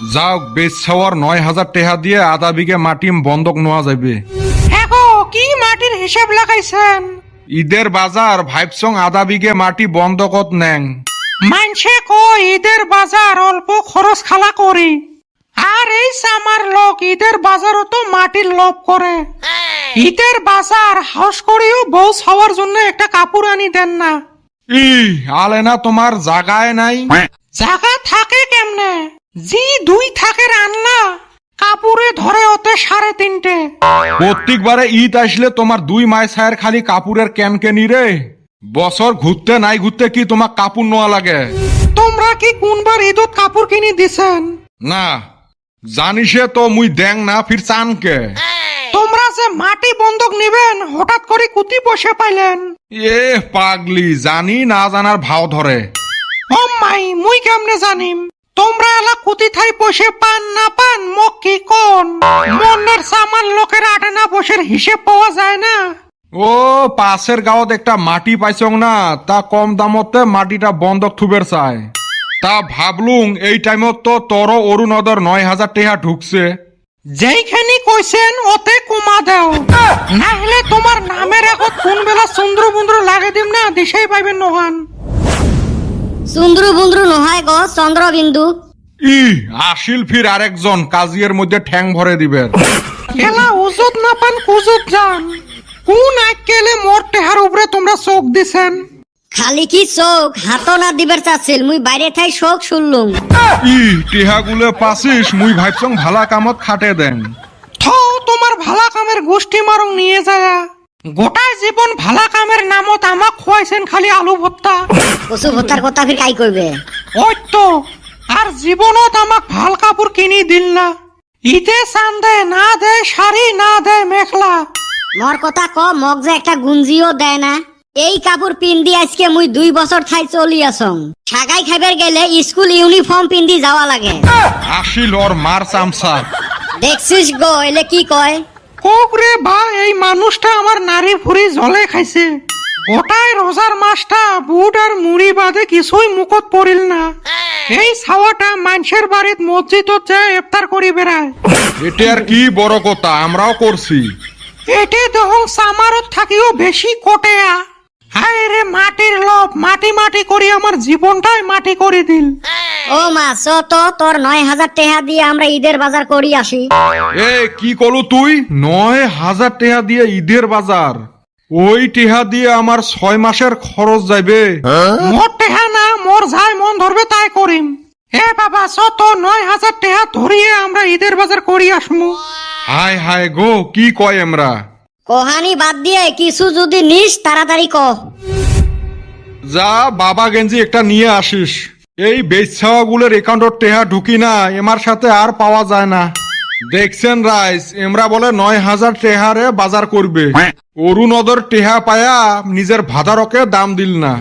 যাও বেচাওয়ার 9,000 টাকা দিয়ে আধা বিঘে মাটি বন্ধক নেওয়া যাবে। এগো কি মাটির হিসাব লাগাইছেন? ঈদের বাজার ভাইবসং আধা বিঘে মাটি বন্ধকত নেন। মানছে কই ঈদের বাজার অল্প খরচ খালা করি, আর এই সামার লোক ঈদের বাজারও তো মাটির লোভ করে। ঈদের বাজার হাউস করিও বউ ছাওয়ার জন্য একটা কাপড় আনি দেন না। ই আলেনা তোমার জাগায় নাই? জায়গা থাকে কেমনে? জি 2 থাকে রান্না কাপড়ে ধরে ওতে 3.5। প্রত্যেকবারে ঈদ আসলে তোমার 2 মাস ছায়ের খালি কাপড়ের ক্যানকেনি রে। বছর ঘুরতে নাই ঘুরতে কি তোমার কাপড় নেওয়া লাগে? তোমরা কি কোনবার ঈদত কাপড় কিনে দিছেন? না জানিসে তো মুই দেং না ফির চানকে। তোমরা যে মাটি বন্ধক নিবেন হঠাৎ করে কুতি বসে পাইলেন? এ পাগলি, জানি না জানার ভাও ধরে। ও মাই মুই কেমনে জানিম? তোমরা এলা কুতি থাই বসে পান না পান মোক কি কোন? মনের সামান লোকের আটানা বসের হিসেব পাওয়া যায় না। ও পাশের গাঁৱত একটা মাটি পাইছং না, তা কম দামতে মাটিটা বন্ধক থুবের চায়। তা ভাবলুং এই টাইমত তো তোর অরুণোদর 9,000 টাকা ঢুকছে। যেইখানি কইছেন ওতে কুমা দেও, না হলে তোমার নামের আগত কোন বেলা সুন্দর বুন্দ্র লাগে দিম না দিশাই পাইবেন নহান। সুন্দর বুন্দ্রু নহায় গো চন্দ্রবিন্দু। ই আসিল ফির আরেকজন কাজিয়ের মধ্যে ঠ্যাং ভরে দিবে। খেলা উজুত না পান কুজুত যান। কোন আইকেলে মোর টেহার উপরে তোমরা চোখ দিছেন? খালি কি চোখ হাতও না দিবার চাচ্ছিল, মুই বাইরে থাই শোক শুনলুম। ই টেহাগুলো পাছিস মুই ভাবছং ভালা কামত খাটে দেন। থও তোমার ভালা কামের গোষ্ঠী মারং নিয়ে যায়। গোটায় জীবন ভালা কামের নামত আমাক খোয়াইছেন খালি আলু ভর্তা। কচু ভত্তার কথা ফির কাই করবে? ওই তো আর জীবনত আমাক ভাল কাপড় কিনি দিল না। ঈদে চান দেয় না, দেয় শাড়ি, না দেয় মেখলা। মোর কথা ক, মগ যে একটা গুঞ্জিও দেয় না। এই কাপড় পিন্দি আজকে মুই 2 বছর থাই চলি আসং। সাগাই খাইবার গেলে স্কুল ইউনিফর্ম পিন্দি যাওয়া লাগে। আসিল ওর মার চামচা। দেখছিস গো এলে কি কয়? কক রে বা এই মানুষটা আমার নারী ফুরি জলে খাইছে। গোটায় রোজার মাসটা বুট আর মুড়ি বাদে কিছুই মুখত পড়িল না। এই ছাওয়াটা মানুষের বাড়িত মসজিদত যায় ইফতার করি বেড়ায়। এটা আর কি বড় কথা, আমরাও করছি। এটে দহং সামারত থাকিও বেশি কোটেয়া। হায় রে মাটির লোভ, মাটি মাটি করি আমার জীবনটাই মাটি করে দিল। ও মা চ তো তোর 9,000 টাকা দিয়ে আমরা ঈদের বাজার করি আসি। এ কি করলু তুই? 9,000 টাকা দিয়ে ঈদের বাজার? ওই টেহা দিয়ে আমার 6 মাসের খরচ যাইবে। মোর টেহা না, মোর যাই মন ধরবে তাই করিম। এ বাবা চ তো 9,000 টাকা ধরিয়ে আমরা ঈদের বাজার করি আসমু। হায় হায় গো কি কয় আমরা। কোহানি বাদ দিয়ে কিছু যদি নিস তাড়াতাড়ি ক। যা বাবা গেঞ্জি একটা নিয়ে আসিস। এই বেচাওয়াগুলোর অ্যাকাউন্টত টেহা ঢুকি না, এমার সাথে আর পাওয়া যায় না। দেখছেন রাইস, এমরা বলে 9,000 টেহারে বাজার করবে। অরুণোদর টেহা পায়া নিজের ভাদারকে দাম দিল না।